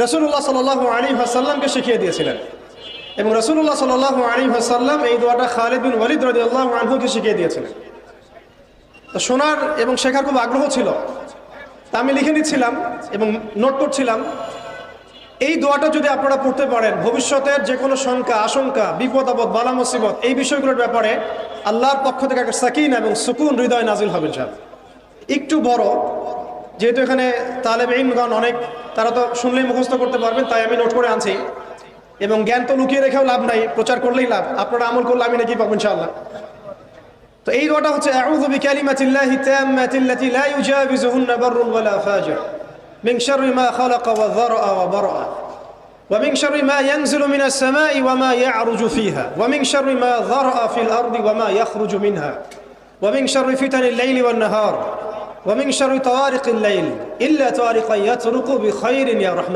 রাসূলুল্লাহ সাল্লাল্লাহু আলাইহি ওয়াসাল্লামকে শিখিয়ে দিয়েছিলেন এবং রাসূলুল্লাহ সাল্লাল্লাহু আলাইহি ওয়াসাল্লাম এই দোয়াটা খালিদ বিন ওয়ালিদ রাদিয়াল্লাহু আনহুকে শিখিয়ে দিয়েছিলেন। তো শোনার এবং শেখার খুব আগ্রহ ছিল, তা আমি লিখে নিচ্ছিলাম এবং নোট করছিলাম। এই দোয়াটা যদি আপনারা পড়তে পারেন, ভবিষ্যতের যে কোনো শঙ্কা, আশঙ্কা, বিপদ আপদ, বালা মুসিবত, এই বিষয়গুলোর ব্যাপারে আল্লাহর পক্ষ থেকে একটা সাকিনা এবং সুকুন হৃদয় নাজিল হবে ইনশাআল্লাহ। একটু বড়, যেহেতু এখানে তালেব ইলমগণ অনেক, তারা তো শুনলেই মুখস্থ করতে পারবেন, তাই আমি নোট করে আনছি। এবং জ্ঞান তো লুকিয়ে রেখেও লাভ নাই, প্রচার করলেই লাভ, আপনারা আমল করলে আমি নাকি পাবো ইনশাআল্লাহ। তো এই দোয়াটা হচ্ছে আউযু বিকালিমাতিল্লাহি তাম্মাতিল্লাতি লা ইউজাবিজুহুন্না বাররুন ওয়ালা ফাজির মিন শাররি মা খালাকা ওয়া যারআ ওয়া বারআ ওয়া মিন শাররি মা ইয়ানজিলু মিনাস সামাই ওয়া মা ইয়া'রুজু ফিহা ওয়া মিন শাররি মা যারআ ফিল আরদি ওয়া মা ইয়াখরুজু মিনহা ওয়া মিন শাররি ফিতানিল লাইলি ওয়ান নাহার ওয়া মিন শাররি তাওয়ারিকিল লাইল ইল্লা তাওয়ারিকান ইয়াতরুকু বিখাইরিন ইয়া রাহমান।